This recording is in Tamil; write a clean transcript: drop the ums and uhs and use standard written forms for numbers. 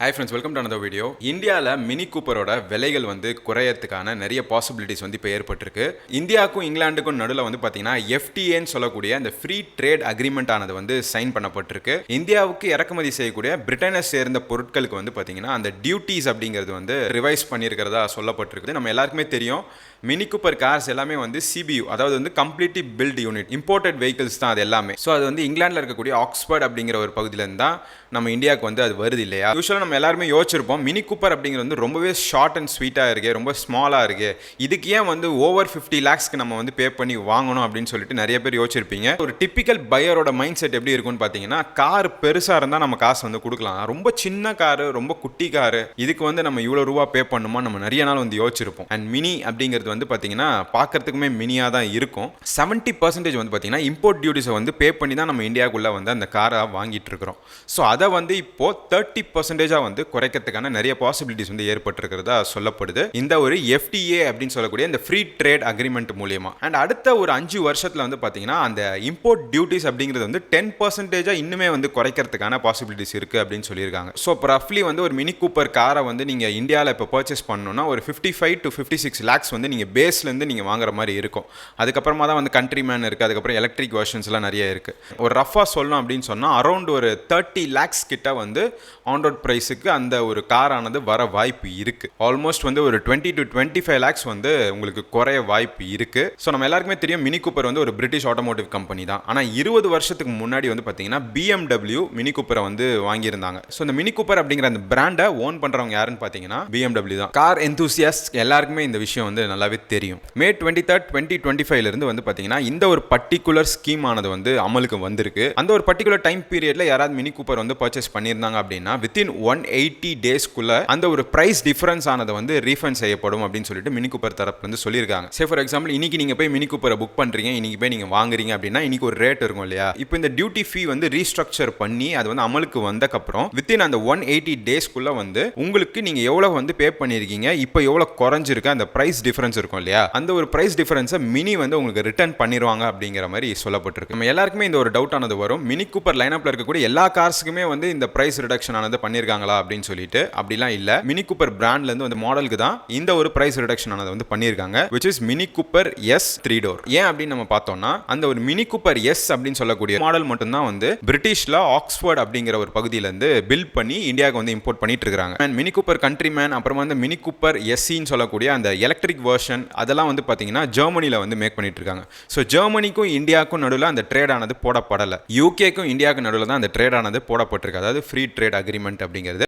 Hi friends, welcome to another video. இந்தியாவில் மினி கூப்பரோட விலைகள் குறையறதுக்கான நிறைய பாசிபிலிட்டிஸ் இப்போ ஏற்பட்டிருக்கு. இந்தியாவுக்கும் இங்கிலாந்துக்கும் நடுவில் பார்த்தீங்கன்னா FTAன்னு சொல்லக்கூடிய அந்த ஃப்ரீ ட்ரேட் அக்ரிமெண்ட் ஆனது சைன் பண்ணப்பட்டிருக்கு. இந்தியாவுக்கு இறக்குமதி செய்யக்கூடிய பிரிட்டனை சேர்ந்த பொருட்களுக்கு பார்த்தீங்கன்னா அந்த டியூட்டிஸ் அப்படிங்கிறது ரிவைஸ் பண்ணியிருக்கிறதா சொல்லப்பட்டிருக்கு. நம்ம எல்லாருக்குமே தெரியும் மினி கூப்பர் கார்ஸ் எல்லாமே CBU, அதாவது completely built unit, imported vehicles தான் அது எல்லாமே. ஸோ அது இங்கிலாந்தில் இருக்கக்கூடிய ஆக்ஸ்போர்ட் அப்படிங்கிற ஒரு பகுதியிலேருந்து தான் நம்ம இந்தியாவுக்கு அது வருது இல்லையா. யூஸ்வலாக நம்ம எல்லாருமே யோசிச்சிருப்போம் மினி கூப்பர் அப்படிங்கிறது ரொம்பவே ஷார்ட் அண்ட் ஸ்வீட்டாக இருக்கு, ரொம்ப ஸ்மாலாக இருக்கு, இதுக்கு ஏன் ஓவர் 50 lakhsக்கு நம்ம பே பண்ணி வாங்கணும் அப்படின்னு சொல்லிட்டு நிறைய பேர் யோசிச்சிருப்பீங்க. ஒரு டிப்பிக்கல் பையரோட மைண்ட் செட் எப்படி இருக்கும்னு பார்த்தீங்கன்னா, கார் பெருசாக இருந்தால் நம்ம காசு கொடுக்கலாம், ரொம்ப சின்ன காரு, ரொம்ப குட்டி காரு, இதுக்கு நம்ம இவ்வளோ ரூபா பே பண்ணுமா நம்ம நிறைய நாள் யோசிச்சிருப்போம். அண்ட் மினி அப்படிங்கிறது பார்த்தீங்கன்னா பார்க்கறதுக்குமே மினியாக தான் இருக்கும். 70% பார்த்தீங்கன்னா இம்போர்ட் டியூட்டிஸை பே பண்ணி தான் நம்ம இந்தியாவுக்குள்ள அந்த காரை வாங்கிட்டு இருக்கிறோம். ஸோ அதை இப்போ 30% குறைக்கிறதுக்கான நிறைய பாசிபிலிட்டிஸ் ஏற்பட்டிருக்கிறதா சொல்லப்படுது இந்த ஒரு FTA அப்படின்னு சொல்லக்கூடிய இந்த ஃப்ரீ ட்ரேட் அக்ரிமெண்ட் மூலியமா. அண்ட் அடுத்த ஒரு 5 வருஷத்துல பார்த்தீங்கன்னா அந்த இம்போர்ட் டியூட்டிஸ் அப்படிங்கிறது 10% இன்னுமே குறைக்கிறதுக்கான பாசிபிலிட்டிஸ் இருக்கு அப்படின்னு சொல்லியிருக்காங்க. ஸோ இப்போ ரஃப்லி ஒரு மினி கூப்பர் காரை நீங்க இந்தியாவில் இப்போ பர்ச்சேஸ் பண்ணணும்னா ஒரு 55 to 56 lakhs நீங்க பேஸ்லேருந்து நீங்கள் வாங்குற மாதிரி இருக்கும். அதுக்கப்புறமா தான் கண்ட்ரிமேன் இருக்குது, அதுக்கப்புறம் எலக்ட்ரிக் வெர்ஷன்ஸ்லாம் நிறைய இருக்குது. ஒரு ரஃபாக சொல்லணும் அப்படின்னு சொன்னால் அரௌண்ட் ஒரு 30 lakhs கிட்ட ஆன் ரோட் ப்ரைஸுக்கு அந்த ஒரு காரானது வர வாய்ப்பு இருக்குது. ஆல்மோஸ்ட் ஒரு 20 to 25 lakhs உங்களுக்கு குறைய வாய்ப்பு இருக்குது. ஸோ நம்ம எல்லாருக்குமே தெரியும் மினி கூப்பர் ஒரு பிரிட்டிஷ் ஆட்டோமோட்டிவ் கம்பெனி தான். ஆனால் 20 வருஷத்துக்கு முன்னாடி பார்த்தீங்கன்னா BMW மினி கூப்பரை வாங்கியிருந்தாங்க. ஸோ இந்த மினி கூப்பர் அப்படிங்கிற அந்த பிராண்டை ஓன் பண்ணுறவங்க யாருன்னு பார்த்தீங்கன்னா BMW தான். கார் எந்தூசியாஸ்ட் எல்லாருக்குமே இந்த விஷயம் நல்லாவே தெரியும். மே 23rd 2025 இருந்து பார்த்தீங்கன்னா இந்த ஒரு பர்டிகுலர் ஸ்கீம் ஆனது அமலுக்கு வந்திருக்கு. அந்த ஒரு பர்டிகுலர் டைம் பீரியட்ல யாராவது மினி கூப்பர் பர்ச்சேஸ் பண்ணியிருந்தாங்க அப்படின்னா வித்தின் 180 டேஸ்க்குள்ள அந்த ஒரு பிரைஸ் டிஃபரன்ஸ் ஆனது ரீஃபண்ட் செய்யப்படும் அப்படின்னு சொல்லிட்டு மினி கூப்பர் தரப்புல சொல்லியிருக்காங்க. சே ஃபார் எக்ஸாம்பிள் இன்னைக்கு நீங்க போய் மினி கூப்பரை புக் பண்றீங்க, இன்னைக்கு போய் நீங்க வாங்குறீங்க அப்படின்னா இன்னைக்கு ஒரு ரேட் இருக்கும் இல்லையா. இப்போ இந்த டியூட்டி ஃபீ ரீஸ்ட்ரக்சர் பண்ணி அது அமலுக்கு வந்தக்கப்புறம் வித்தின் அந்த 180 டேஸ்க்குள்ள உங்களுக்கு நீங்க எவ்வளவு பே பண்ணிருக்கீங்க, இப்போ எவ்வளவு குறைஞ்சிருக்கு அந்த பிரைஸ் டிஃபரன்ஸ் இருக்கும் இல்லையா, அந்த ஒரு பிரைஸ் டிஃபரன்ஸை மினி உங்களுக்கு ரிட்டர்ன் பண்ணிடுவாங்க அப்படிங்கிற மாதிரி சொல்லப்பட்டிருக்கு. நம்ம எல்லாருக்குமே இந்த ஒரு டவுட் ஆனது வரும், மினி கூப்பர் லைனப்ல இருக்கக்கூடிய எல்லா கார்ஸுக்குமே இந்த பிரைஸ் ரிடக்ஷன் ஆனது பண்ணிருக்காங்களா அப்படின்னு சொல்லிட்டு. அப்படிலாம் இல்ல, மினி கூப்பர் பிராண்ட்ல இருந்து மாடலுக்கு தான் இந்த ஒரு பிரைஸ் ரிடக்ஷன் ஆனது பண்ணிருக்காங்க, which is mini Cooper S 3 door. ஏன் அப்படின்னு நம்ம பார்த்தோம்னா அந்த ஒரு மினி கூப்பர் S அப்படின்னு சொல்லக்கூடிய மாடல் மட்டும் தான் பிரிட்டிஷ்ல ஆக்ஸ்போர்ட் அப்படிங்கிற ஒரு பகுதியில இருந்து பில்ட் பண்ணி இந்தியாவுக்கு இம்போர்ட் பண்ணிட்டு இருக்காங்க. மினி கூப்பர் கண்ட்ரிமேன் அப்புறமா மினி கூப்பர் SCன்னு சொல்லக்கூடிய அந்த எலக்ட்ரிக் வெர்ஷன் அதெல்லாம் பார்த்தீங்கன்னா ஜெர்மனியில் மேக் பண்ணிட்டு இருக்காங்க. ஸோ ஜெர்மனிக்கும் இந்தியாவுக்கும் நடுவில் அந்த ட்ரேட் ஆனது போடப்படலை, யூகேக்கும் இந்தியாவுக்கும் நடுவில் தான் அந்த ட்ரேட் ஆனது போடப்பட்டிருக்கு, அதாவது ஃப்ரீ ட்ரேட் அக்ரிமெண்ட் அப்படிங்கிறது.